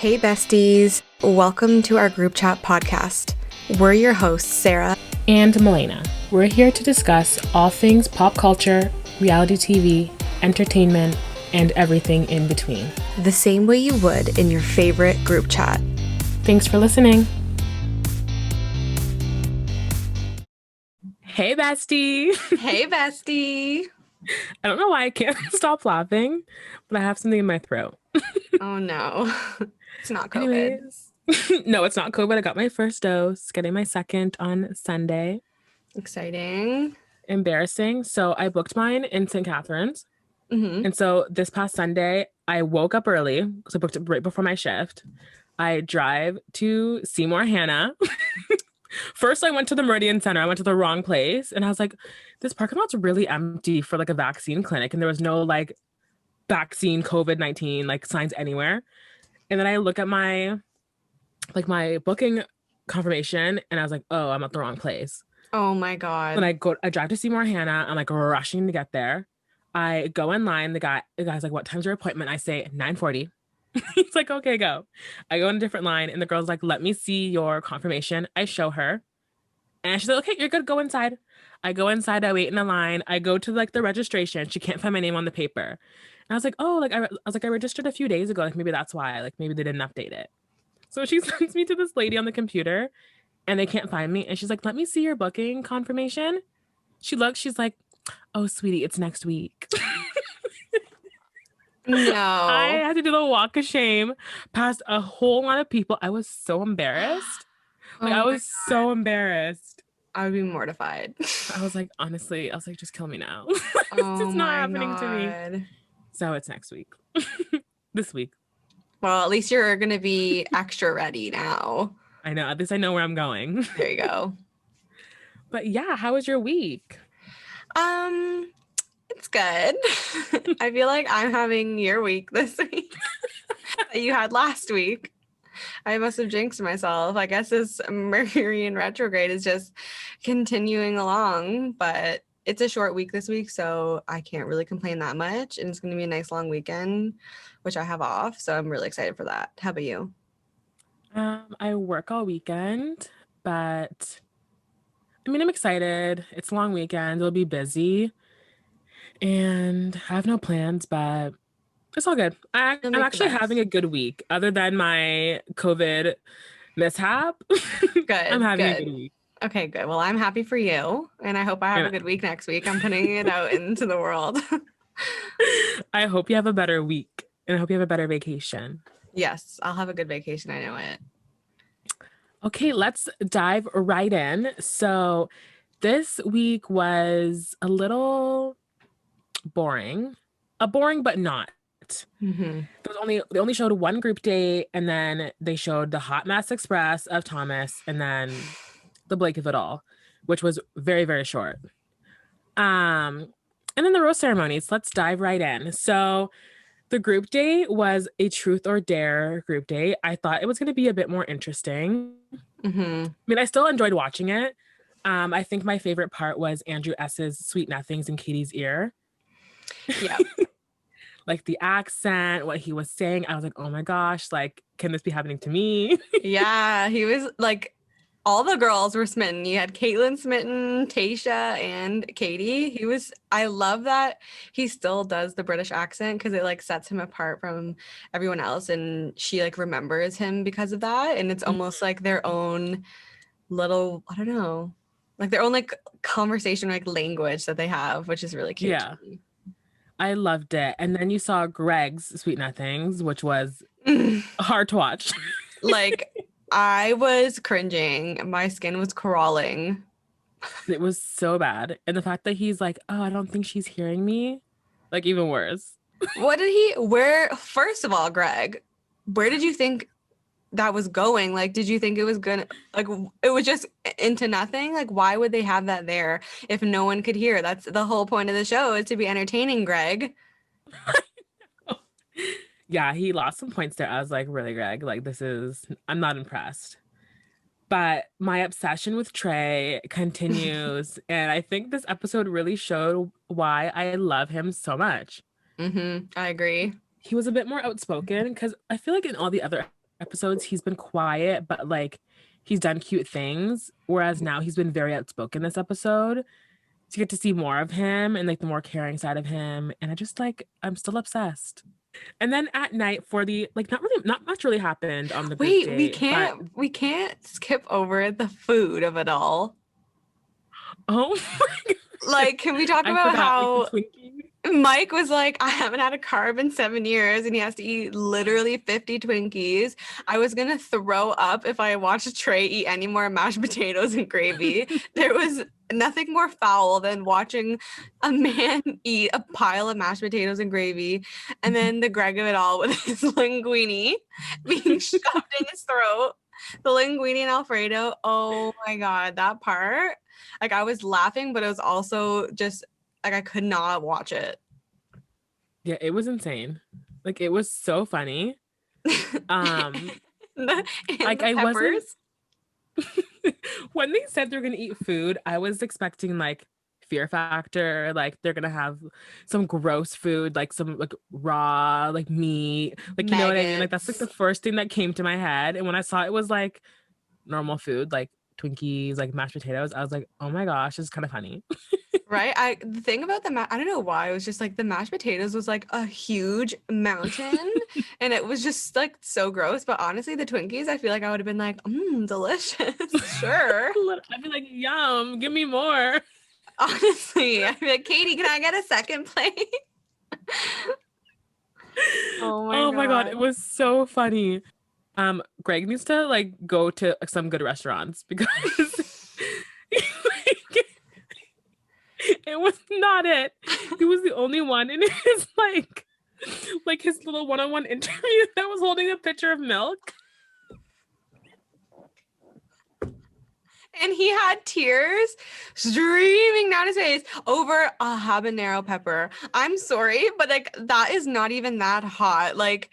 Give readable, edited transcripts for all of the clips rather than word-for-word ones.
Hey besties, welcome to our group chat podcast. We're your hosts, Sarah and Melena. We're here to discuss all things pop culture, reality TV, entertainment, and everything in between. The same way you would in your favorite group chat. Thanks for listening. Hey bestie. Hey bestie. I don't know why I can't stop laughing, but I have something in my throat. Oh no. It's not COVID. Anyways, no, it's not COVID. I got my first dose, getting my second on Sunday. Exciting. Embarrassing. So I booked mine in St. Catharines. Mm-hmm. And so this past Sunday, I woke up early because I booked it right before my shift. I drive to Seymour Hannah. First, I went to the Meridian Center. I went to the wrong place. And I was like, this parking lot's really empty for like a vaccine clinic. And there was no like vaccine COVID-19 like signs anywhere. And then I look at my booking confirmation and I was like, oh, I'm at the wrong place. Oh my God. Then I drive to Seymour Hannah. I'm like rushing to get there. I go in line. The guy's like, what time's your appointment? I say 9:40. He's like, okay, go. I go in a different line and the girl's like, let me see your confirmation. I show her and she's like, okay, you're good. Go inside. I go inside. I wait in a line. I go to like the registration. She can't find my name on the paper. And I was like, oh, like I registered a few days ago. Like maybe that's why. Like maybe they didn't update it. So she sends me to this lady on the computer and they can't find me. And she's like, let me see your booking confirmation. She looks, she's like, oh, sweetie, it's next week. No. I had to do the walk of shame past a whole lot of people. I was so embarrassed. Like, I was so embarrassed. I would be mortified. I was like, honestly, just kill me now. Oh It's not happening to me. God. So it's next week. This week. Well, at least you're going to be extra ready now. I know. At least I know where I'm going. There you go. But yeah, how was your week? It's good. I feel like I'm having your week this week that you had last week. I must have jinxed myself. I guess this Mercury in retrograde is just continuing along, but it's a short week this week, so I can't really complain that much. And it's going to be a nice long weekend, which I have off, so I'm really excited for that. How about you? I work all weekend, but I mean, I'm excited. It's a long weekend. It'll be busy. And I have no plans, but it's all good. I'm actually having a good week. Other than my COVID mishap, Good. I'm having a good week. Okay, good. Well, I'm happy for you, and I hope I have a good week next week. I'm putting it out into the world. I hope you have a better week, and I hope you have a better vacation. Yes, I'll have a good vacation. I know it. Okay, let's dive right in. So this week was a little boring, but not. Mm-hmm. They only showed one group date, and then they showed the hot mess express of Thomas, and then the Blake of it all, which was very, very short. And then the rose ceremonies. Let's dive right in. So the group date was a truth or dare group date. I thought it was going to be a bit more interesting. Mm-hmm. I mean, I still enjoyed watching it. I think my favorite part was Andrew S's sweet nothings in Katie's ear. Yeah. Like the accent, what he was saying, I was like, oh my gosh, like, can this be happening to me? Yeah, he was like, all the girls were smitten. You had Caitlin smitten, Tasha, and Katie. I love that he still does the British accent because it like sets him apart from everyone else, and she like remembers him because of that. And it's almost like their own little, I don't know, like their own like conversation, like language that they have, which is really cute. Yeah. I loved it. And then you saw Greg's Sweet Nothings, which was hard to watch. Like, I was cringing. My skin was crawling. It was so bad. And the fact that he's like, oh, I don't think she's hearing me. Like, even worse. First of all, Greg, where did you think that was going? Like, did you think it was gonna, like, it was just into nothing? Like, why would they have that there if no one could hear? That's the whole point of the show, is to be entertaining, Greg. Yeah, he lost some points there. I was like, really, Greg? Like, I'm not impressed. But my obsession with Trey continues. And I think this episode really showed why I love him so much. Mm-hmm. I agree. He was a bit more outspoken because I feel like in all the other episodes, he's been quiet, but like he's done cute things. Whereas now he's been very outspoken this episode. To get to see more of him and like the more caring side of him. And I just like, I'm still obsessed. And then at night for the like not much really happened on the group Wait, we date. But can't skip over the food of it all. oh my Like, can we talk I about forgot like the how Twinkie. Mike was like, I haven't had a carb in 7 years and he has to eat literally 50 Twinkies. I was gonna throw up if I watched Trey eat any more mashed potatoes and gravy. There was nothing more foul than watching a man eat a pile of mashed potatoes and gravy, and then the Greg of it all with his linguine being shoved in his throat. The linguine and Alfredo. Oh my God, that part. Like, I was laughing, but it was also just like I could not watch it. Yeah, it was insane. Like it was so funny. And Like the I wasn't peppers. when they said they're gonna eat food, I was expecting like Fear Factor, like they're gonna have some gross food, like some like raw, like meat, like you know what I mean? Like that's like the Maggots. first thing that came to my head. And when I saw it was like normal food, like Twinkies, like mashed potatoes, I was like, oh my gosh, it's kind of funny. Right? The thing about I don't know why, it was just like the mashed potatoes was like a huge mountain and it was just like so gross. But honestly, the Twinkies, I feel like I would have been like, delicious. Sure. I'd be like, yum, give me more. Honestly, I'd be like, Katie, can I get a second plate? Oh my Oh my God, God. it was so funny. Greg needs to like go to some good restaurants because like, it was not it. He was the only one in his like his little one-on-one interview that was holding a pitcher of milk. And he had tears streaming down his face over a habanero pepper. I'm sorry, but like that is not even that hot. Like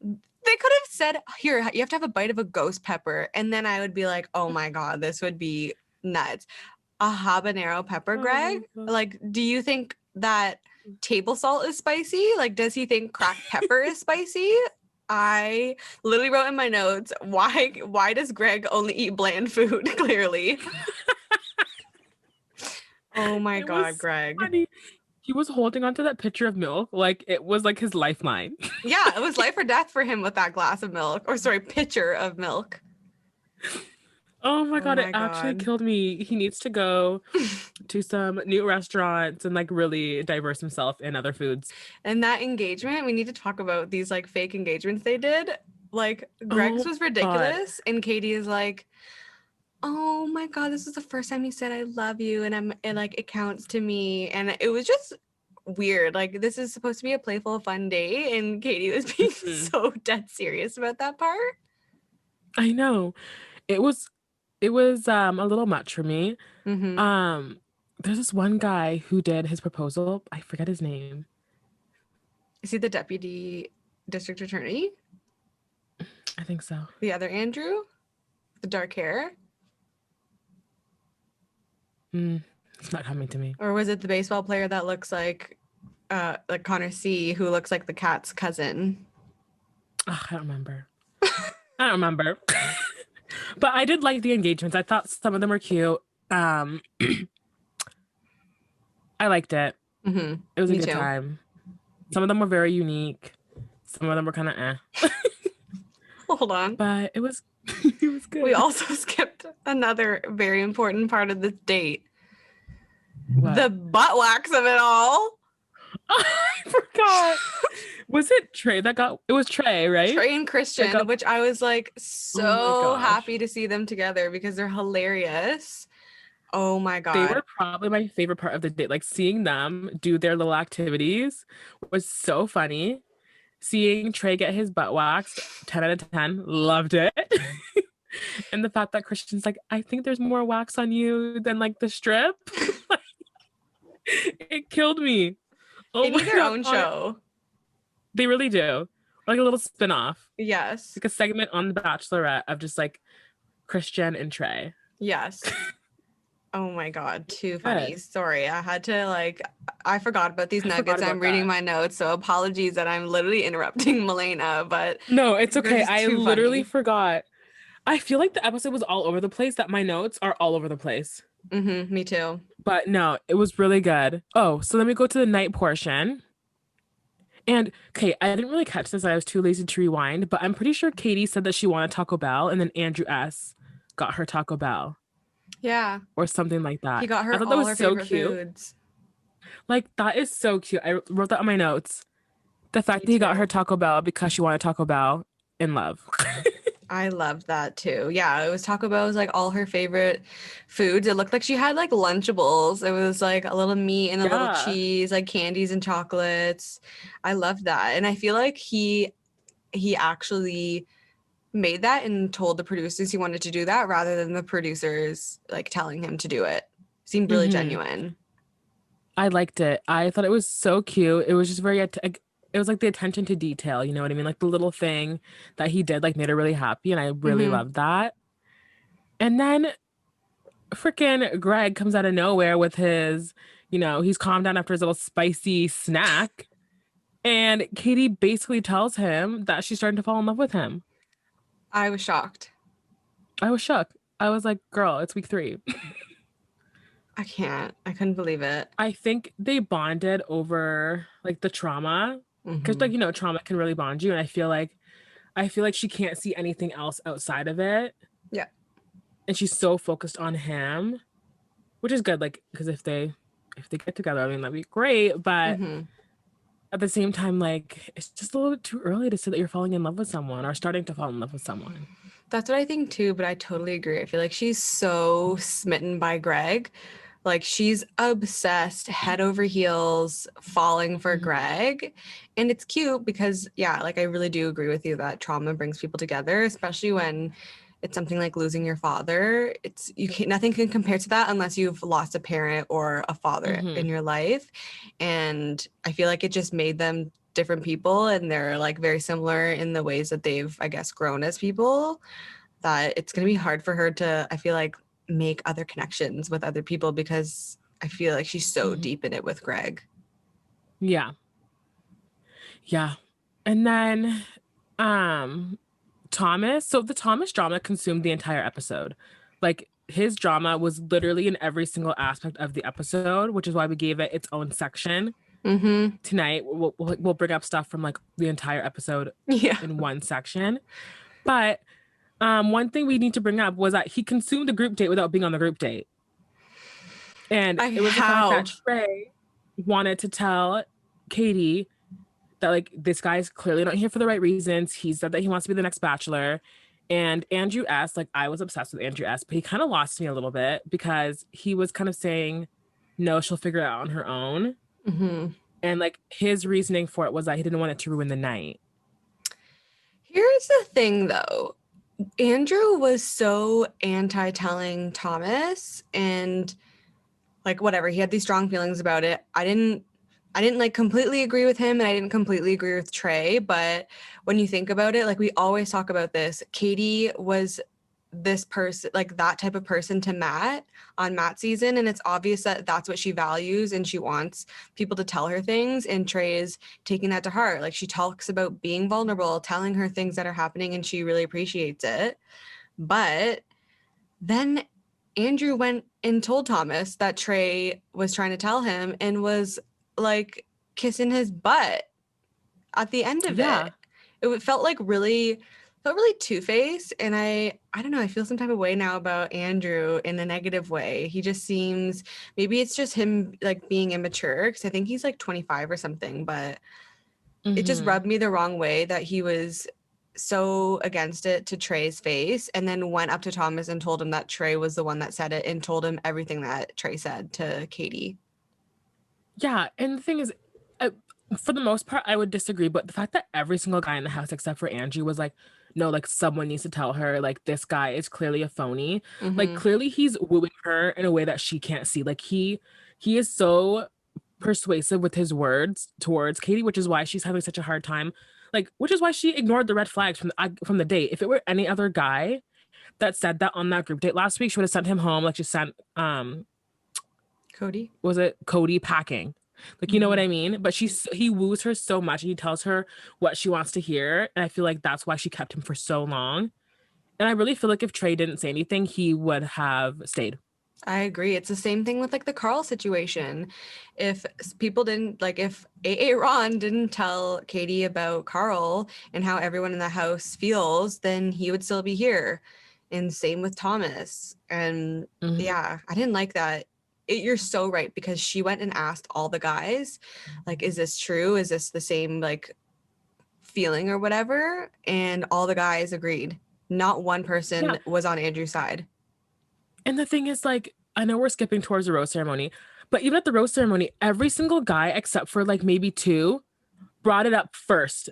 they could have said, here, you have to have a bite of a ghost pepper. And then I would be like, oh my God, this would be nuts. A habanero pepper, Greg? Oh Like, do you think that table salt is spicy? Like, does he think cracked pepper is spicy? I literally wrote in my notes, why does Greg only eat bland food? Clearly. Oh my it God, was Greg. funny. He was holding onto that pitcher of milk like it was like his lifeline. Yeah, it was life or death for him with that glass of milk, or sorry, pitcher of milk. Oh my Oh God, it my actually God. killed me. He needs to go to some new restaurants and like really diverse himself in other foods. And that engagement, we need to talk about these like fake engagements they did. Like Greg's Oh was God. ridiculous, and Katie is like, "Oh my God, this is the first time he said I love you, and like it counts to me." And it was just weird. Like this is supposed to be a playful, fun day, and Katie was being Mhm. so dead serious about that part. I know. It was a little much for me. Mm-hmm. Um there's this one guy who did his proposal. I forget his name. Is he the deputy district attorney? I think so. The other Andrew, the dark hair, It's not coming to me. or was it the baseball player that looks like Connor C, who looks like the cat's cousin? Ugh, I don't remember. I don't remember. But I did like the engagements. I thought some of them were cute. I liked it. Mm-hmm. It was a Me good too. time. Some of them were very unique. Some of them were kind of Hold on. but it was it was good. We also skipped another very important part of this date. What? The butt wax of it all. I forgot. Was it Trey that got it was Trey, right? Trey and Christian, got- which I was like Oh my so gosh. happy to see them together because they're hilarious. Oh my They God. were probably my favorite part of the date. Like seeing them do their little activities was so funny. Seeing Trey get his butt waxed, 10 out of 10, loved it. And the fact that Christian's like, I think there's more wax on you than like the strip. It killed me. Oh They my need their God. own show. They really do. Like a little spin-off. Yes. Like a segment on The Bachelorette of just like Christian and Trey. Yes. Oh my God, too funny. Good. Sorry, I had to like, I forgot about these I forgot nuggets. I'm about reading that. my notes, so apologies that I'm literally interrupting Milena, but No, it's they're okay. just I too literally funny. forgot. I feel like the episode was all over the place, that my notes are all over the place. Me too. But no, it was really good. Oh, so let me go to the night portion. And okay, I didn't really catch this. I was too lazy to rewind, but I'm pretty sure Katie said that she wanted Taco Bell, and then Andrew S got her Taco Bell Yeah, or something like he that. got I her thought that all was her so favorite cute. foods. Like, that is so cute. I wrote that on my notes. The fact Me that he got her too. Taco Bell because she wanted Taco Bell, in love. I loved that too. Yeah, it was Taco Bell was like all her favorite foods. It looked like she had like Lunchables. It was like a little meat and a little Yeah. cheese, like candies and chocolates. I loved that. And I feel like he actually made that and told the producers he wanted to do that rather than the producers like telling him to do it. Seemed really Hmm. genuine. I liked it. I thought it was so cute. It was just very, it was like the attention to detail, you know what I mean? Like the little thing that he did, like made her really happy. And I really Hmm. loved that. And then freaking Greg comes out of nowhere with his, he's calmed down after his little spicy snack. And Katie basically tells him that she's starting to fall in love with him. I was shocked. I was shook. I was like, girl, it's week 3. I can't. I couldn't believe it. I think they bonded over like the trauma. Because Hmm. like, trauma can really bond you. And I feel like she can't see anything else outside of it. Yeah. And she's so focused on him, which is good. Like, because if they get together, I mean, that'd be great. But Hmm. at the same time, like, it's just a little bit too early to say that you're falling in love with someone or starting to fall in love with someone. That's what I think too, but I totally agree. I feel like she's so smitten by Greg. Like she's obsessed, head over heels, falling for Mhm. Greg. And it's cute because, yeah, like I really do agree with you that trauma brings people together, especially when it's something like losing your father. It's you can't nothing can compare to that unless you've lost a parent or a father in Mhm. your life. And I feel like it just made them different people and they're like very similar in the ways that they've, I guess, grown as people, that it's going to be hard for her to, I feel like, make other connections with other people because I feel like she's so Mhm. deep in it with Greg. Yeah. Yeah. And then um Thomas, so the Thomas drama consumed the entire episode. Like his drama was literally in every single aspect of the episode, which is why we gave it its own section. Mm-hmm. Tonight we'll bring up stuff from like the entire episode Yeah. in one section. But one thing we need to bring up was that he consumed the group date without being on the group date. And it was the fact that How? Trey wanted to tell Katie that like this guy's clearly not here for the right reasons. He said that he wants to be the next bachelor. And Andrew S, like I was obsessed with Andrew S, but he kind of lost me a little bit because he was kind of saying, no, she'll figure it out on her own. Mm-hmm. And like his reasoning for it was that he didn't want it to ruin the night. Here's the thing though. Andrew was so anti telling Thomas and like whatever, he had these strong feelings about it. I didn't like completely agree with him and I didn't completely agree with Trey, but when you think about it, like we always talk about this, Katie was this person, like that type of person to Matt on Matt's season, and it's obvious that that's what she values and she wants people to tell her things, and Trey is taking that to heart. Like she talks about being vulnerable, telling her things that are happening, and she really appreciates it. But then Andrew went and told Thomas that Trey was trying to tell him and was like kissing his butt at the end of Yeah. it. It felt really two-faced, and I don't know, I feel some type of way now about Andrew in a negative way. He just seems, maybe it's just him like being immature because I think he's like 25 or something, but it just Hmm. rubbed me the wrong way that he was so against it to Trey's face and then went up to Thomas and told him that Trey was the one that said it and told him everything that Trey said to Katie. Yeah. And the thing is, I, for the most part, I would disagree. But the fact that every single guy in the house, except for Andrew, was like, no, like someone needs to tell her, like, this guy is clearly a phony. Like, Mm-hmm. clearly he's wooing her in a way that she can't see. Like, he is so persuasive with his words towards Katie, which is why she's having such a hard time. Like, which is why she ignored the red flags from the date. If it were any other guy, that said that on that group date last week. She would have sent him home. Like, she sent Cody. was it Cody packing? Like, you know what I mean? But he woos her so much and he tells her what she wants to hear. And I feel like that's why she kept him for so long. And I really feel like if Trey didn't say anything, he would have stayed. I agree. It's the same thing with like the Carl situation. If people didn't like, if Ron didn't tell Katie about Carl and how everyone in the house feels, then he would still be here. And same with Thomas. And yeah, I didn't like that. You're so right, because she went and asked all the guys, like, is this true? Is this the same like feeling or whatever? And all the guys agreed. Not one person was on Andrew's side. And the thing is, like, I know we're skipping towards the rose ceremony, but even at the rose ceremony, every single guy except for like maybe two brought it up first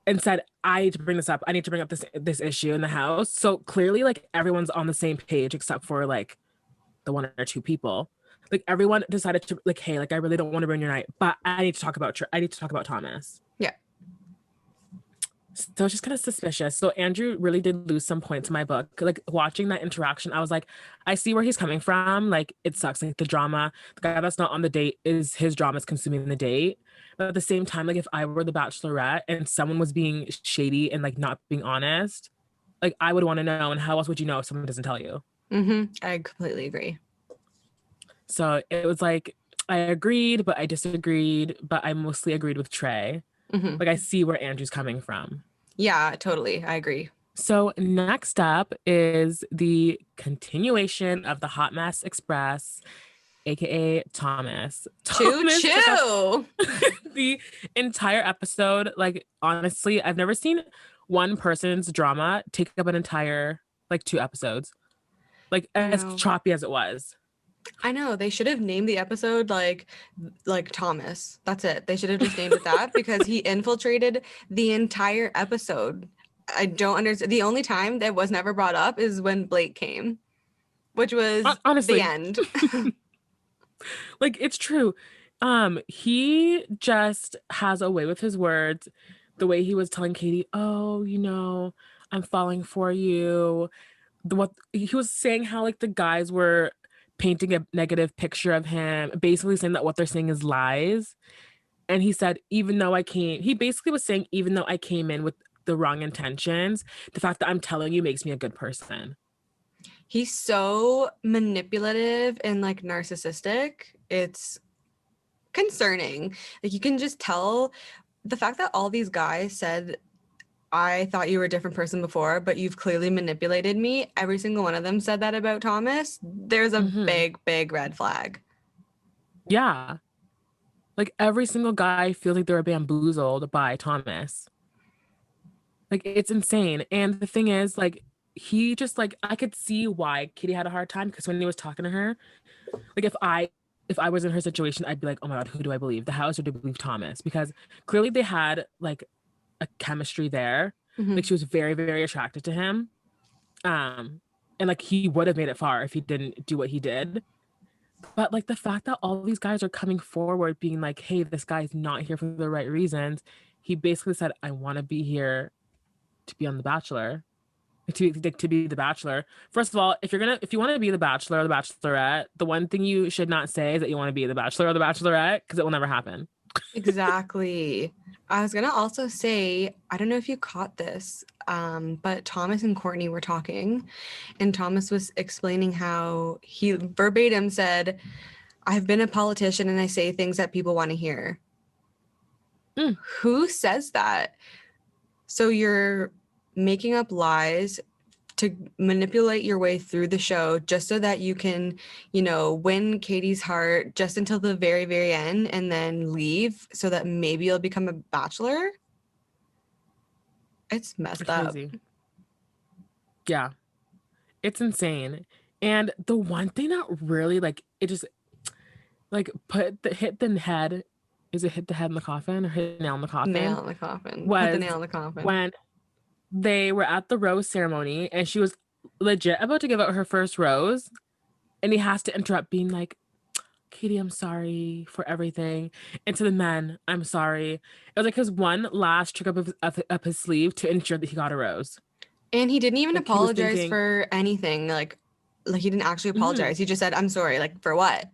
and said, I need to bring this up. I need to bring up this issue in the house. So clearly, like, everyone's on the same page except for like the one or two people. Like, everyone decided to, like, hey, like, I really don't want to ruin your night, but I need to talk about Thomas. Yeah. So it's just kind of suspicious. So Andrew really did lose some points in my book. Like, watching that interaction, I was like, I see where he's coming from. Like, it sucks. Like, the drama, the guy that's not on the date, is his drama is consuming the date. But at the same time, like, if I were the Bachelorette and someone was being shady and like not being honest, like, I would want to know. And how else would you know if someone doesn't tell you? I completely agree. So it was like, I agreed, but I disagreed, but I mostly agreed with Trey. Like, I see where Andrew's coming from. Yeah, totally. I agree. So next up is the continuation of the Hot Mess Express, aka Thomas. Choo choo. The entire episode, like, honestly, I've never seen one person's drama take up an entire like 2 episodes. Like, as choppy as it was. I know, they should have named the episode like Thomas. That's it. They should have just named it that, because he infiltrated the entire episode. I don't understand. The only time that was never brought up is when Blake came, which was honestly the end. Like, it's true. He just has a way with his words. The way he was telling Katie, oh, you know, I'm falling for you. What he was saying, how like the guys were painting a negative picture of him, basically saying that what they're saying is lies. And he said, he basically was saying, even though I came in with the wrong intentions, the fact that I'm telling you makes me a good person. He's so manipulative and like narcissistic. It's concerning. Like, you can just tell the fact that all these guys said, I thought you were a different person before, but you've clearly manipulated me. Every single one of them said that about Thomas. There's a big, big red flag. Yeah. Like, every single guy feels like they were bamboozled by Thomas. Like, it's insane. And the thing is, like, he just, like, I could see why Kitty had a hard time, because when he was talking to her, like, if I was in her situation, I'd be like, oh my God, who do I believe? The house, or do I believe Thomas? Because clearly they had like a chemistry there. Like, she was very, very attracted to him. And like, he would have made it far if he didn't do what he did. But like, the fact that all these guys are coming forward being like, hey, this guy's not here for the right reasons. He basically said, I want to be here to be on The Bachelor. To be the Bachelor. First of all, if you want to be the Bachelor or the Bachelorette, the one thing you should not say is that you want to be the Bachelor or the Bachelorette, because it will never happen. Exactly. I was gonna also say, I don't know if you caught this, but Thomas and Courtney were talking, and Thomas was explaining how he verbatim said, I've been a politician and I say things that people want to hear. Who says that? So you're making up lies to manipulate your way through the show just so that you can, you know, win Katie's heart just until the very, very end, and then leave so that maybe you'll become a bachelor. It's messed up. Yeah. It's insane. And the one thing that really, like, it just, like, hit the head, is it hit the head in the coffin or hit the nail in the coffin? Nail in the coffin. Was hit the nail in the coffin. When they were at the rose ceremony and she was legit about to give out her first rose, and he has to interrupt being like, Katie, I'm sorry for everything. And to the men, I'm sorry. It was like his one last trick up his sleeve to ensure that he got a rose. And he didn't even Like he was apologize thinking, for anything. Like he didn't actually mhm, apologize. He just said, "I'm sorry." Like for what?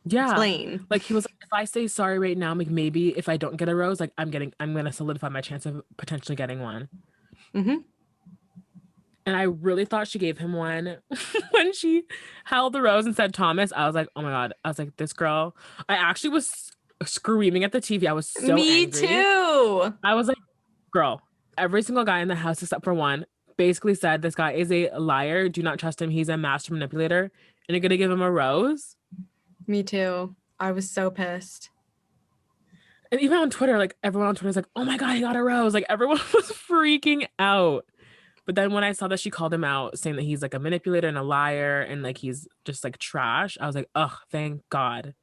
yeah. Explain. Like he was like, if I say sorry right now, like maybe if I don't get a rose, like I'm gonna solidify my chance of potentially getting one. Hmm. And I really thought she gave him one when she held the rose and said Thomas. I was like, oh my God. I was like, this girl. I actually was screaming at the TV. I was so Me angry. too. I was like, girl, every single guy in the house except for one basically said this guy is a liar. Do not trust him. He's a master manipulator. And you're gonna give him a rose? Me too. I was so pissed. And even on Twitter, like everyone on Twitter was like, oh my God, he got a rose. Like everyone was freaking out. But then when I saw that she called him out saying that he's like a manipulator and a liar and like he's just like trash, I was like, oh, thank God.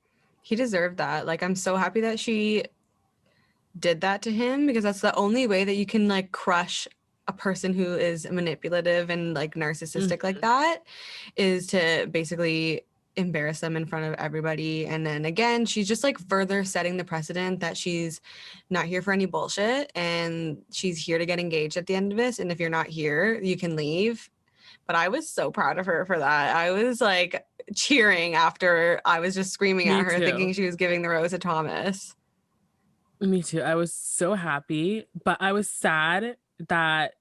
He deserved that. Like I'm so happy that she did that to him because that's the only way that you can like crush a person who is manipulative and like narcissistic like Mhm. that is to basically embarrass them in front of everybody. And then again, she's just like further setting the precedent that she's not here for any bullshit and she's here to get engaged at the end of this. And if you're not here, you can leave. But I was so proud of her for that. I was like cheering after I was just screaming at Me her, thinking too. she was giving the rose to Thomas. Me too. I was so happy, but I was sad that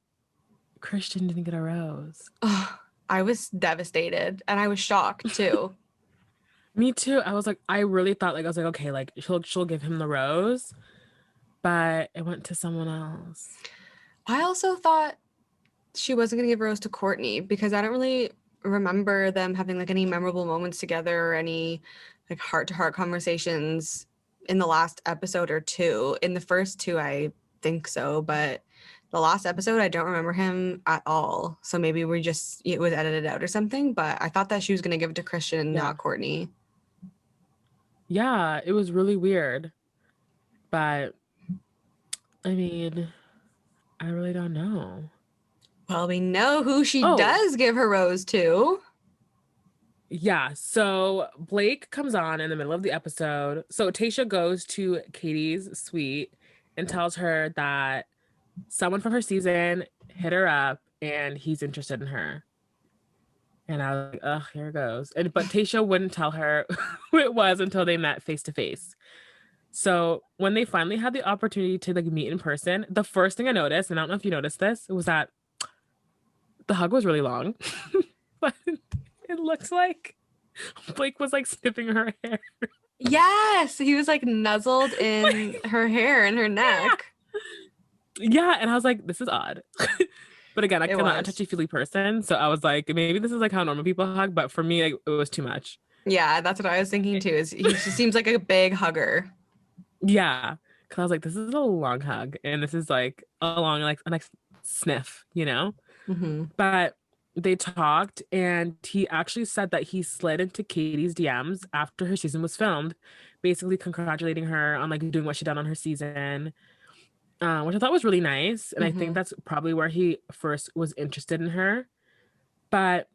Christian didn't get a rose. Ugh, I was devastated and I was shocked too. Me too. I was like, I really thought like I was like, okay, like she'll give him the rose, but it went to someone else. I also thought she wasn't going to give a rose to Courtney because I don't really remember them having like any memorable moments together or any like heart to heart conversations in the last episode or two. In the first two, I think so, but the last episode, I don't remember him at all. So maybe it was edited out or something, but I thought that she was going to give it to Christian and Yeah. not Courtney. Yeah, it was really weird. But I mean, I really don't know. Well, we know who she Oh, does give her rose to. yeah. So Blake comes on in the middle of the episode. So Tasha goes to Katie's suite and tells her that someone from her season hit her up and he's interested in her. And I was like, ugh, here it goes. But Tasha wouldn't tell her who it was until they met face to face. So when they finally had the opportunity to like meet in person, the first thing I noticed, and I don't know if you noticed this, was that the hug was really long. But it looks like Blake was like sniffing her hair. Yes, he was like nuzzled in her hair and her Yeah. neck. Yeah. And I was like, this is odd. But again, It I'm not a was. touchy-feely person. So I was like, maybe this is like how normal people hug, but for me, like, it was too much. Yeah, that's what I was thinking too. Is he just seems like a big hugger. Yeah. Cause I was like, this is a long hug. And this is like a long, like a nice sniff, you know? Hmm. But they talked and he actually said that he slid into Katie's DMs after her season was filmed, basically congratulating her on like doing what she done on her season, which I thought was really nice. And I think Hmm. that's probably where he first was interested in her. But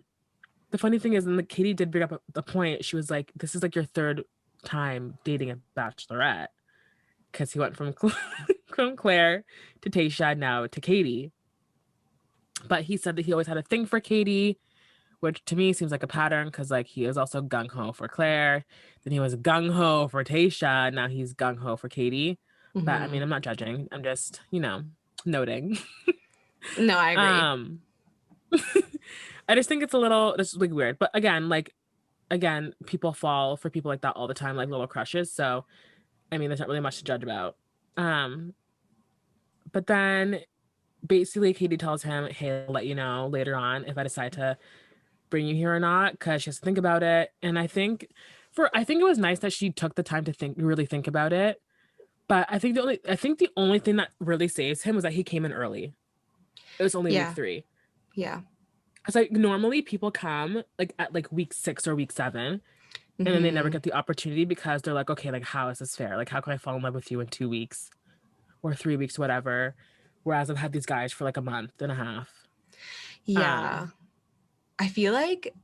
the funny thing is, and the Katie did bring up the point, she was like, this is like your third time dating a bachelorette. Because he went from, from Claire to Tasha, now to Katie. But he said that he always had a thing for Katie, which to me seems like a pattern because like he was also gung ho for Claire, then he was gung ho for Tasha, now he's gung ho for Katie. But I mean, Hmm. I'm not judging. I'm just, noting. No, I agree. um, I just think it's a little this is like weird. But again, people fall for people like that all the time, like little crushes. So I mean, there's not really much to judge about. Um, but then basically Katie tells him, "Hey, I'll let you know later on if I decide to bring you here or not," because she has to think about it. And I think it was nice that she took the time to really think about it. But I think the only thing that really saves him was that he came in early. It was only week Yeah, 3. yeah. Because like normally people come like at like week 6 or week 7, and then they never Hmm. get the opportunity because they're like, okay, like how is this fair? Like how can I fall in love with you in 2 weeks or 3 weeks, whatever? Whereas I've had these guys for like a month and a half. Yeah. Um, I feel like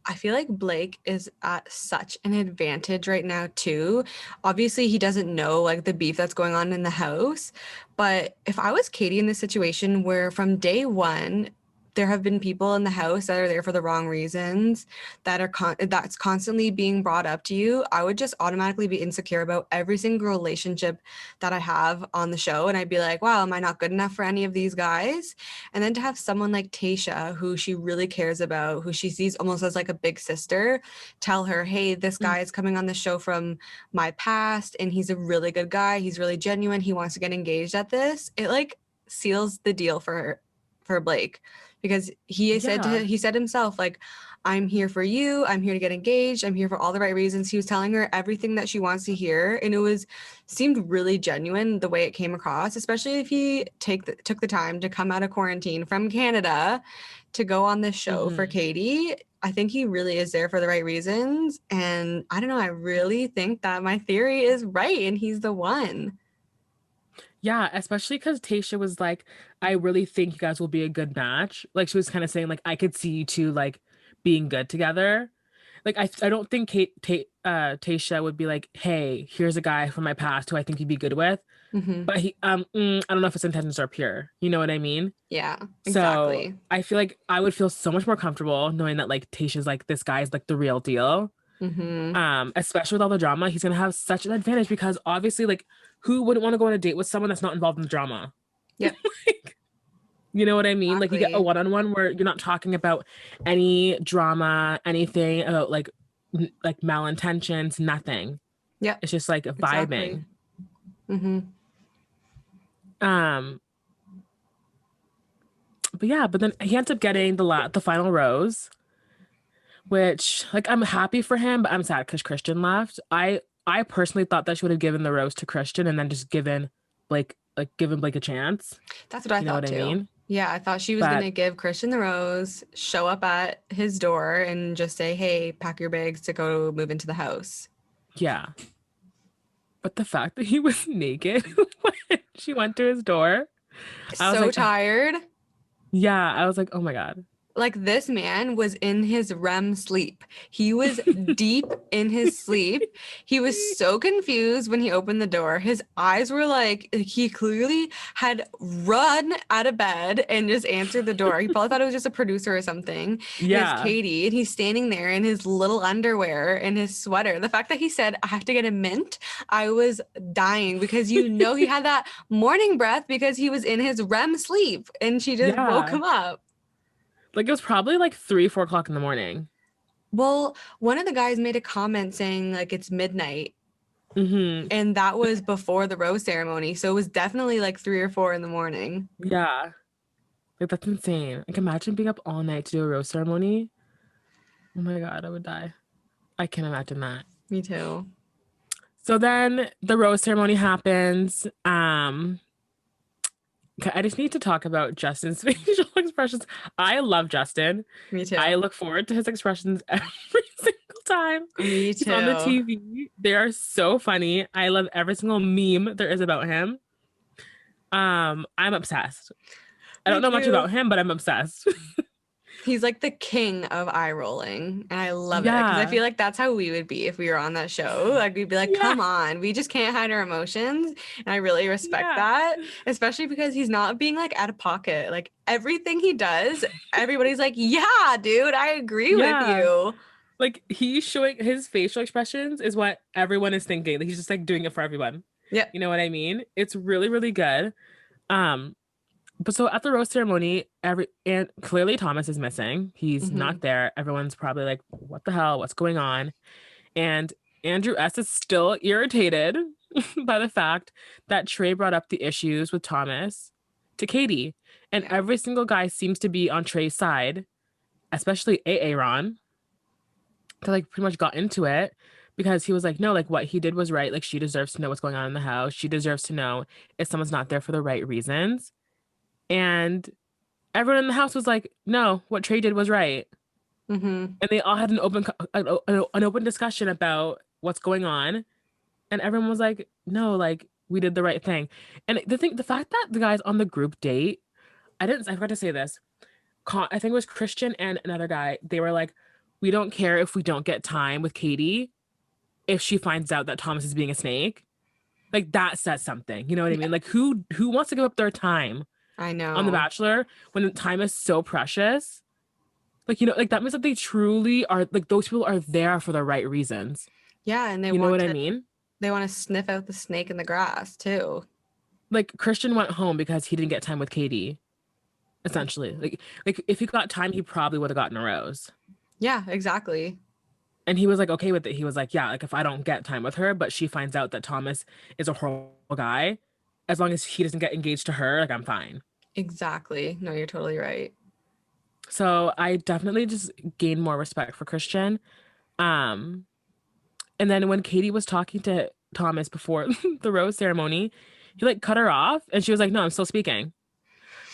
I feel like Blake is at such an advantage right now too. Obviously, he doesn't know like the beef that's going on in the house, but if I was Katie in this situation where from day one there have been people in the house that are there for the wrong reasons, that are that's constantly being brought up to you, I would just automatically be insecure about every single relationship that I have on the show, and I'd be like, wow, am I not good enough for any of these guys? And then to have someone like Tasha, who she really cares about, who she sees almost as like a big sister, tell her, hey, this guy is coming on the show from my past and he's a really good guy. He's really genuine. He wants to get engaged at this. It like seals the deal for her, for Blake, because Yeah. he said himself, like, I'm here for you. I'm here to get engaged. I'm here for all the right reasons. He was telling her everything that she wants to hear. And it was seemed really genuine the way it came across, especially if he took the time to come out of quarantine from Canada to go on this show for Katie. I think he really is there for the right reasons. And I don't know, I really think that my theory is right and he's the one. Yeah, especially because Tasha was like, I really think you guys will be a good match. Like she was kind of saying, like, I could see you two like being good together. Like I don't think Tasha would be like, hey, here's a guy from my past who I think you'd be good with. Mm-hmm. But I don't know if his intentions are pure. You know what I mean? Yeah, So exactly. I feel like I would feel so much more comfortable knowing that like Tasha's like this guy's like the real deal. Mm-hmm. Especially with all the drama, he's gonna have such an advantage because obviously, like, who wouldn't want to go on a date with someone that's not involved in the drama? Yep, Like, you know what I mean? Like, you get a exactly. one-on-one where you're not talking about any drama, anything about like like malintentions, nothing. Yep, It's just like exactly. vibing. Mm-hmm. Um, but yeah, but then he ends up getting the final rose, which like I'm happy for him, but I'm sad because Christian left. I personally thought that she would have given the rose to Christian and then just given Blake a chance. That's what I You know thought what I too. mean? Yeah, I thought she was But gonna give Christian the rose, show up at his door, and just say, "Hey, pack your bags to go move into the house." yeah. But the fact that he was naked when she went to his door, I was So like, "Ugh." tired. Yeah, I was like, oh my God. Like this man was in his REM sleep. He was deep in his sleep. He was so confused when he opened the door. His eyes were like he clearly had run out of bed and just answered the door. He probably thought it was just a producer or something. And it's Yeah. Katie, and he's standing there in his little underwear and his sweater. The fact that he said, I have to get a mint, I was dying because you know he had that morning breath because he was in his REM sleep and she just woke Yeah. him up. Like it was probably like 3, 4 o'clock in the morning. Well, one of the guys made a comment saying like it's midnight, Hmm. and that was before the rose ceremony. So it was definitely like 3 or 4 in the morning. Yeah. Like that's insane. Like imagine being up all night to do a rose ceremony. Oh my God, I would die. I can't imagine that. Me too. So then the rose ceremony happens. Okay, I just need to talk about Justin's facial expressions. I love Justin. Me I too. look forward to his expressions every single time Me he's on the too. TV. They are so funny. I love every single meme there is about him. I'm obsessed. I Me don't know much too. about him, but I'm obsessed. He's like the king of eye rolling, and I love it because I Yeah. feel like that's how we would be if we were on that show. Like we'd be like, Yeah. "Come on, we just can't hide our emotions," and I really respect Yeah. that, especially because he's not being like out of pocket. Like everything he does, everybody's like, "Yeah, dude, I agree with Yeah. you." Like he's showing his facial expressions is what everyone is thinking. Like, he's just like doing it for everyone. Yep. You know what I mean? It's really, really good. Um, But so at the rose ceremony, and clearly Thomas is missing. He's Mm-hmm. not there. Everyone's probably like, "What the hell? What's going on?" And Andrew S is still irritated by the fact that Trey brought up the issues with Thomas to Katie, and Yeah. every single guy seems to be on Trey's side, especially Aaron, that like pretty much got into it because he was like, "No, like what he did was right. Like she deserves to know what's going on in the house. She deserves to know if someone's not there for the right reasons." And everyone in the house was like, no, what Trey did was right. Mm-hmm. And they all had an open discussion about what's going on. And everyone was like, no, like we did the right thing. And the fact that the guys on the group date, I forgot to say this. I think it was Christian and another guy. They were like, we don't care if we don't get time with Katie if she finds out that Thomas is being a snake. Like that says something. You know what I Yeah, mean? Like who wants to give up their time I on The know. Bachelor when time is so precious? Like, you know, like that means that they truly are like those people are there for the right reasons. Yeah, and You know what I mean? they want to sniff out the snake in the grass too. Like Christian went home because he didn't get time with Katie, essentially. Like if he got time, he probably would have gotten a rose. Yeah, exactly. And he was like okay with it. He was like, yeah, like if I don't get time with her, but she finds out that Thomas is a horrible guy, as long as he doesn't get engaged to her, like I'm fine. Exactly. No, you're totally right. So I definitely just gained more respect for Christian. Um, and then when Katie was talking to Thomas before the rose ceremony, he like cut her off and she was like, no, I'm still speaking.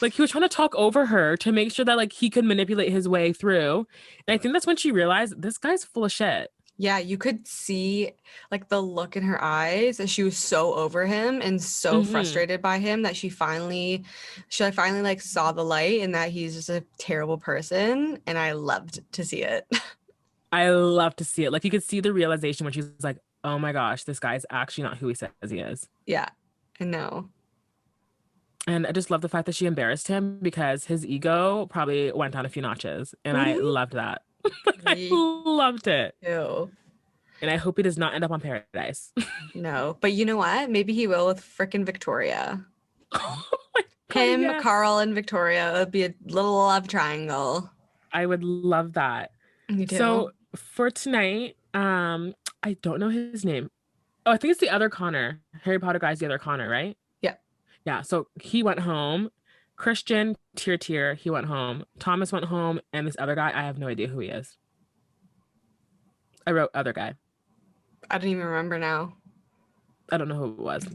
Like he was trying to talk over her to make sure that like he could manipulate his way through. And I think that's when she realized this guy's full of shit. Yeah, you could see like the look in her eyes that she was so over him and so Hmm. frustrated by him that she like, finally like saw the light and that he's just a terrible person, and I loved to see it. I love to see it. Like you could see the realization when she's like, oh my gosh, this guy's actually not who he says he is. Yeah, I know. And I just love the fact that she embarrassed him because his ego probably went down a few notches. And I Mhm. loved that. I Me loved it. too. And I hope he does not end up on Paradise. No, but you know what? Maybe he will with frickin' Victoria. Oh my God, Him, yes. Carl, and Victoria would be a little love triangle. I would love that. Me too. So for tonight, I don't know his name. Oh, I think it's the other Connor. Harry Potter guy's the other Connor, right? Yeah. Yeah. So he went home. Christian, he went home. Thomas went home, and this other guy, I have no idea who he is. I wrote other guy. I don't even remember now. I don't know who it was,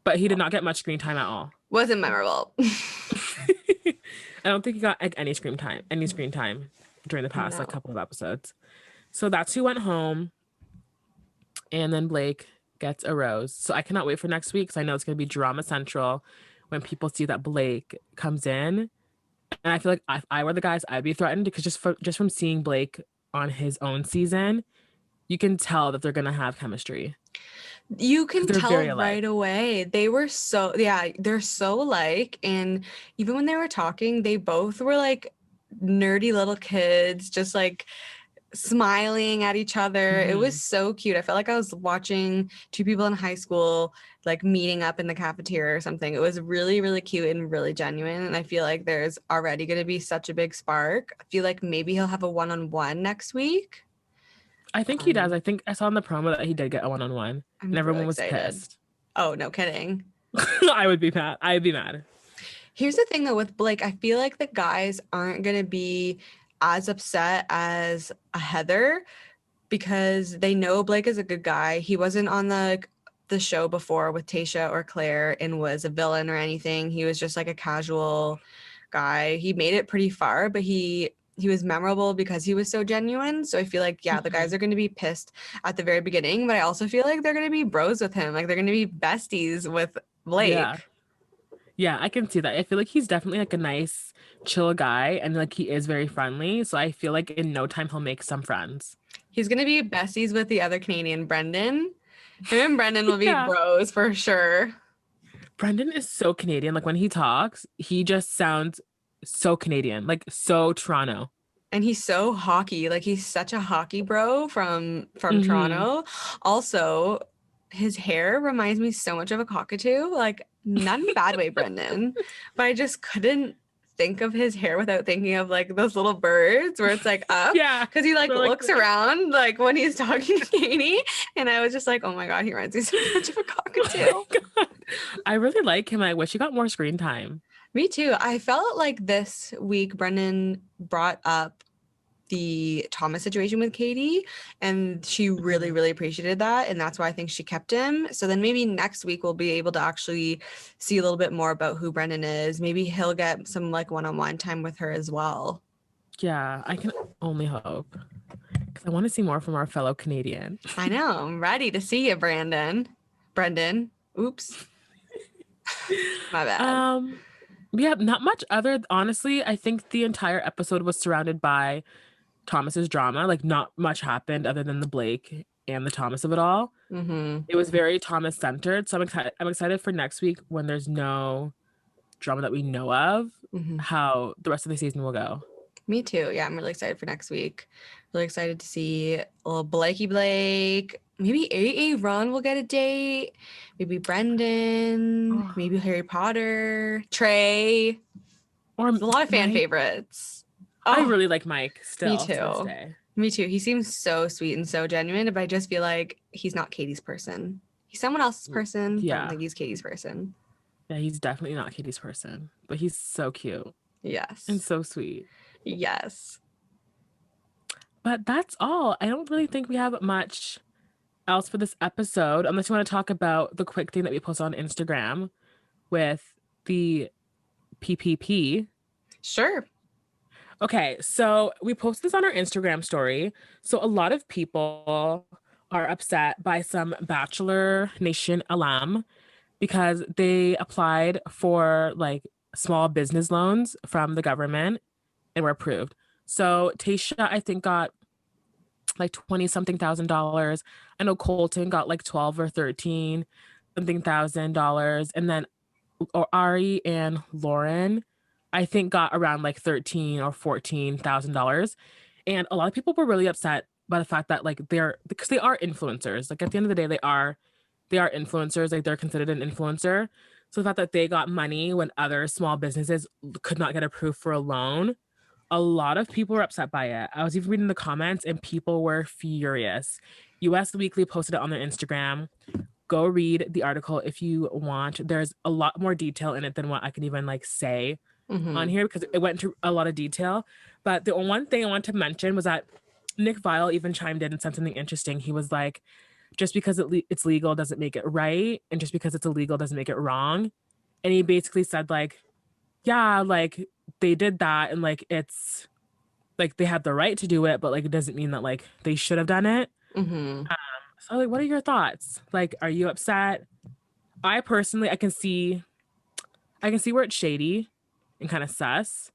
but he did not get much screen time at all. Wasn't memorable. I don't think he got like any screen time during the past like No. couple of episodes. So that's who went home, and then Blake gets a rose. So I cannot wait for next week because I know it's gonna be drama central when people see that Blake comes in. And I feel like if I were the guys, I'd be threatened because just from seeing Blake on his own season, you can tell that they're gonna have chemistry You because can they're very tell alike. right away. They were so, yeah, they're so alike. And even when they were talking, they both were like nerdy little kids, just like smiling at each other. It was Mhm. so cute. I felt like I was watching two people in high school like meeting up in the cafeteria or something. It was really, really cute and really genuine. And I feel like there's already going to be such a big spark. I feel like maybe he'll have a one-on-one next week. I think he does. I think I saw in the promo that he did get a one-on-one, and I'm really everyone was excited. pissed. Oh, no kidding. I would be mad. I'd be mad. Here's the thing though with Blake, I feel like the guys aren't going to be as upset as a Heather because they know Blake is a good guy. He wasn't on the show before with Tasha or Claire and was a villain or anything. He was just like a casual guy. He made it pretty far, but he was memorable because he was so genuine. So I feel like yeah, the guys Mhm. are going to be pissed at the very beginning, but I also feel like they're going to be bros with him. Like they're going to be besties with Yeah. Blake. Yeah, I can see that. I feel like he's definitely like a nice, chill guy, and like he is very friendly. So I feel like in no time he'll make some friends. He's gonna be besties with the other Canadian, Brendan. Him and Brendan will be Yeah. bros for sure. Brendan is so Canadian. Like when he talks, he just sounds so Canadian, like so Toronto. And he's so hockey. Like he's such a hockey bro from Hmm. Toronto. Also, his hair reminds me so much of a cockatoo. Like not in a bad way, Brendan. But I just couldn't think of his hair without thinking of like those little birds where it's like up Yeah. because he like They're like, looks around like when he's talking to Katie, and I was just like, oh my god, he reminds me so much of a oh cockatoo. my God. I really like him. I wish he got more screen time. Me too. I felt like this week Brendan brought up the Thomas situation with Katie, and she really, Mhm. really appreciated that. And that's why I think she kept him. So then maybe next week we'll be able to actually see a little bit more about who Brendan is. Maybe he'll get some like one-on-one time with her as well. Yeah, I can only hope because I want to see more from our fellow Canadian. I know. I'm ready to see you, Brandon. Brendan. Oops. My bad. Yeah, not much other. Honestly, I think the entire episode was surrounded by Thomas's drama. Like not much happened other than the Blake and the Thomas of it all. Mm-hmm. It was very Thomas centered. So I'm excited for next week when there's no drama that we know of, Mm-hmm. how the rest of the season will go. Me too. Yeah, I'm really excited for next week. Really excited to see a little Blakey Blake. Maybe Ron will get a date. Maybe Brendan. Oh. Maybe Harry Potter. Trey. Or There's a lot of fan Mike. favorites. I Oh, really like Mike me still to this too. day. Me too. He seems so sweet and so genuine, but I just feel like he's not Katie's person. He's someone else's person, but I don't Yeah. think he's Katie's person. Yeah, he's definitely not Katie's person, but he's so cute Yes. and so sweet. Yes. But that's all. I don't really think we have much else for this episode, unless you want to talk about the quick thing that we posted on Instagram with the PPP. Sure. Okay, so we posted this on our Instagram story. So a lot of people are upset by some Bachelor Nation alum because they applied for like small business loans from the government and were approved. So Tasha, I think, got like 20 something thousand dollars. I know Colton got like 12 or 13 something $1,000. And then Ari and Lauren, I think, got around like 13 or $14,000. And a lot of people were really upset by the fact that like they're because they are influencers. Like at the end of the day, they are influencers, like they're considered an influencer. So the fact that they got money when other small businesses could not get approved for a loan, a lot of people were upset by it. I was even reading the comments and people were furious. US Weekly posted it on their Instagram. Go read the article if you want. There's a lot more detail in it than what I can even like say on here because it went into a lot of detail. But the one thing I want to mention was that Nick Vile even chimed in and said something interesting. He was like, just because it's legal doesn't make it right, and just because it's illegal doesn't make it wrong. And he basically said like, yeah, like they did that, and like it's like they had the right to do it, but like it doesn't mean that like they should have done it. Mm-hmm. So like, what are your thoughts? Like, are you upset? I personally, I can see where it's shady and kind of sus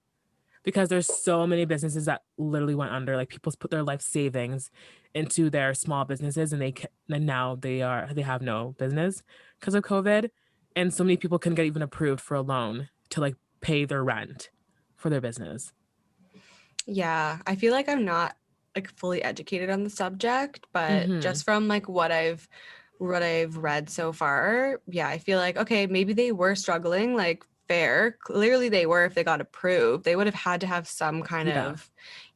because there's so many businesses that literally went under. Like people's put their life savings into their small businesses, and and now they have no business because of COVID, and so many people couldn't get even approved for a loan to like pay their rent for their business. Yeah, I feel like I'm not like fully educated on the subject, but just from like what I've read so far, yeah, I feel like okay, maybe they were struggling, like fair. Clearly they were if they got approved. They would have had to have some kind Yeah.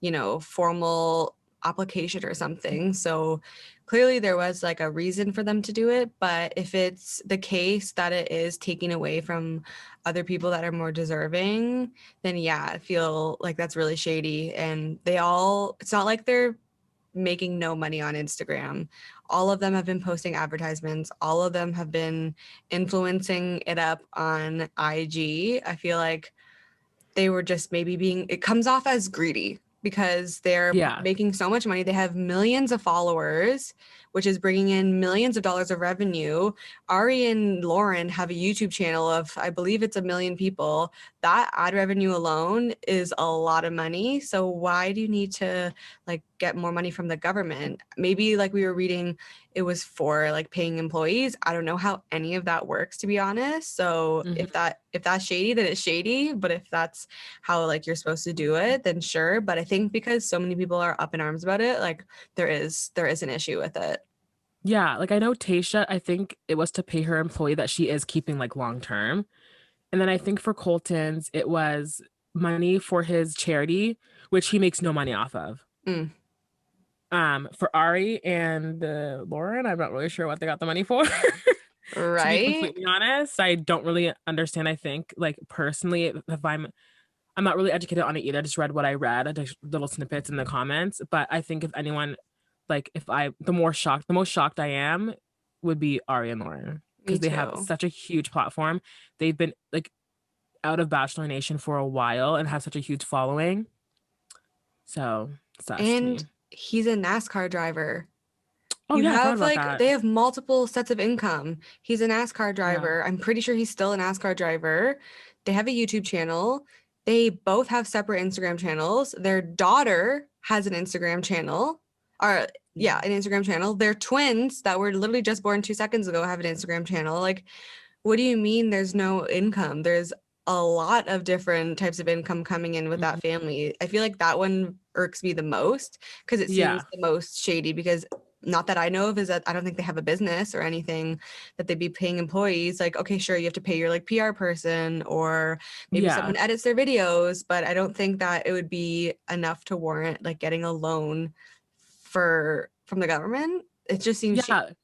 of, formal application or something. So clearly there was like a reason for them to do it, but if it's the case that it is taking away from other people that are more deserving, then yeah, I feel like that's really shady. And it's not like they're making no money on Instagram. All of them have been posting advertisements. All of them have been influencing it up on IG. I feel like they were just maybe it comes off as greedy because they're Yeah. making so much money. They have millions of followers, which is bringing in millions of dollars of revenue. Ari and Lauren have a YouTube channel of, I believe it's 1 million people. That ad revenue alone is a lot of money. So why do you need to like get more money from the government? Maybe like we were reading, it was for like paying employees. I don't know how any of that works, to be honest. So if that's shady, then it's shady. But if that's how like you're supposed to do it, then sure. But I think because so many people are up in arms about it, like there is an issue with it. Yeah, like I know Tasha, I think it was to pay her employee that she is keeping like long term. And then I think for Colton's, it was money for his charity, which he makes no money off of. Mm. For Ari and Lauren, I'm not really sure what they got the money for. To be Right? completely honest, I don't really understand. I think like personally, if I'm not really educated on it either. I just read what I read, just little snippets in the comments. But I think if anyone, like the most shocked I am would be Ari and Lauren Me because they have too. such a huge platform. They've been like out of Bachelor Nation for a while and have such a huge following. So sus to me. And he's a NASCAR driver. Oh You yeah, I forgot have about like that. they have multiple sets of income. He's a NASCAR Yeah. driver. I'm pretty sure he's still a NASCAR driver. They have a YouTube channel. They both have separate Instagram channels. Their daughter has an Instagram channel, or yeah, an Instagram channel. Their twins that were literally just born 2 seconds ago have an Instagram channel. Like, what do you mean there's no income? There's a lot of different types of income coming in with that family. I feel like that one irks me the most because it seems the most shady, because not that I know of is that I don't think they have a business or anything that they'd be paying employees. Like, okay, sure, you have to pay your like PR person, or maybe someone edits their videos, but I don't think that it would be enough to warrant like getting a loan from the government. It just seems shady.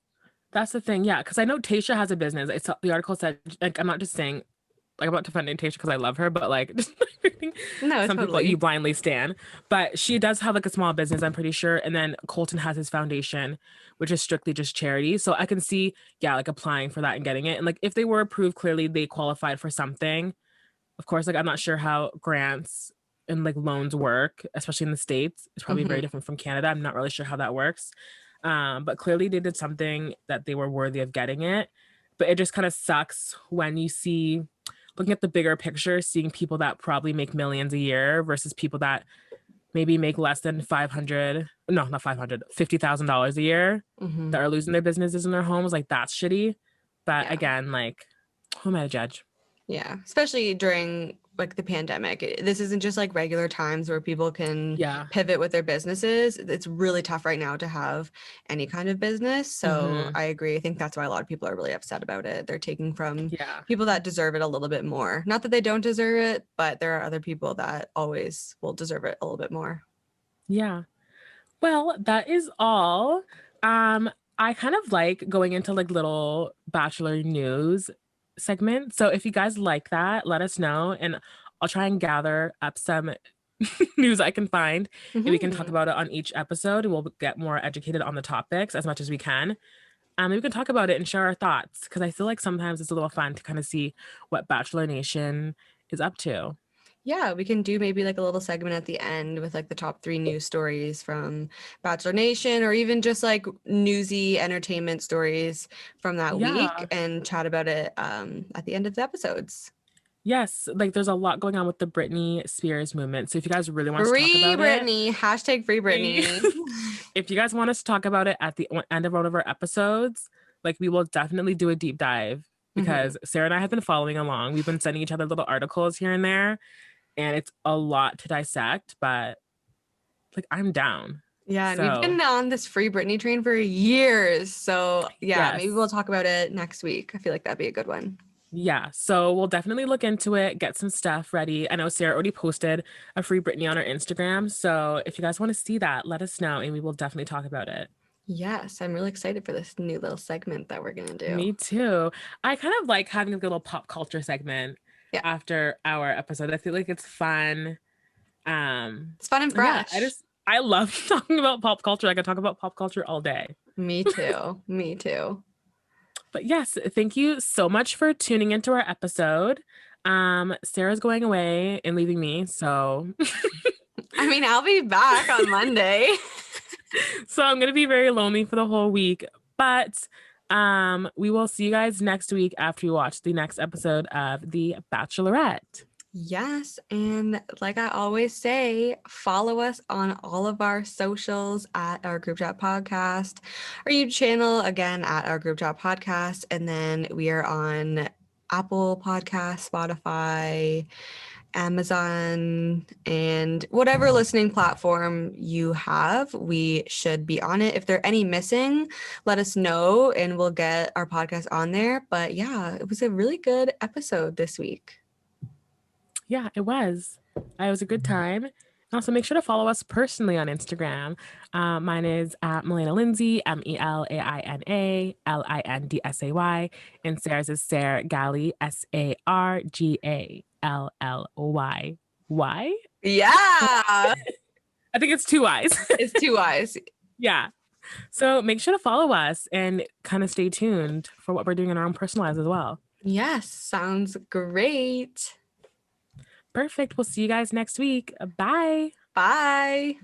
That's the thing. Yeah, because I know Tasha has a business. It's the article said, like, I'm not just saying, like, I'm not defending Tasha because I love her, but like just No, some people totally. you blindly stan. But she does have like a small business, I'm pretty sure. And then Colton has his foundation, which is strictly just charity. So I can see, like applying for that and getting it. And like if they were approved, clearly they qualified for something. Of course, like I'm not sure how grants and like loans work, especially in the States. It's probably very different from Canada. I'm not really sure how that works. But clearly they did something that they were worthy of getting it. But it just kind of sucks when you see, looking at the bigger picture, seeing people that probably make millions a year versus people that maybe make less than $50,000 a year that are losing their businesses and their homes. Like, that's shitty. But again, like, who am I to judge? Yeah, especially during like the pandemic. This isn't just like regular times where people can pivot with their businesses. It's really tough right now to have any kind of business. So I agree. I think that's why a lot of people are really upset about it. They're taking from people that deserve it a little bit more. Not that they don't deserve it, but there are other people that always will deserve it a little bit more. Yeah. Well, that is all. I kind of like going into like little Bachelor news segments. So if you guys like that, let us know and I'll try and gather up some news I can find and we can talk about it on each episode. We'll get more educated on the topics as much as we can. We can talk about it and share our thoughts because I feel like sometimes it's a little fun to kind of see what Bachelor Nation is up to. Yeah, we can do maybe like a little segment at the end with like the top 3 news stories from Bachelor Nation, or even just like newsy entertainment stories from that week, and chat about it at the end of the episodes. Yes, like there's a lot going on with the Britney Spears movement. So if you guys really want us to talk about Britney, hashtag free Britney. If you guys want us to talk about it at the end of one of our episodes, like we will definitely do a deep dive because Sarah and I have been following along. We've been sending each other little articles here and there, and it's a lot to dissect, but like I'm down. Yeah, and we've been on this free Britney train for years. So yeah, maybe we'll talk about it next week. I feel like that'd be a good one. Yeah, so we'll definitely look into it, get some stuff ready. I know Sarah already posted a free Britney on her Instagram. So if you guys want to see that, let us know and we will definitely talk about it. Yes, I'm really excited for this new little segment that we're going to do. Me too. I kind of like having a little pop culture segment after our episode. I feel like it's fun. It's fun and fresh. Yeah, I love talking about pop culture. I could talk about pop culture all day. Me too. Me too. But yes, thank you so much for tuning into our episode. Sarah's going away and leaving me, so I mean, I'll be back on Monday. So I'm gonna be very lonely for the whole week. But we will see you guys next week after you watch the next episode of The Bachelorette. Yes, and like I always say, follow us on all of our socials at our group chat podcast, our YouTube channel, again, at our group chat podcast, and then we are on Apple Podcasts, Spotify, Amazon, and whatever listening platform you have, we should be on it. If there are any missing, let us know and we'll get our podcast on there. But yeah, it was a really good episode this week. Yeah, it was. It was a good time. And also make sure to follow us personally on Instagram. Mine is at Melina Lindsay, MELAINA LINDSAY. And Sarah's is Sarah Galley, SARGALLY. Why? Yeah. I think it's 2 eyes. It's 2 eyes. Yeah. So make sure to follow us and kind of stay tuned for what we're doing in our own personal lives as well. Yes, sounds great. Perfect. We'll see you guys next week. Bye. Bye.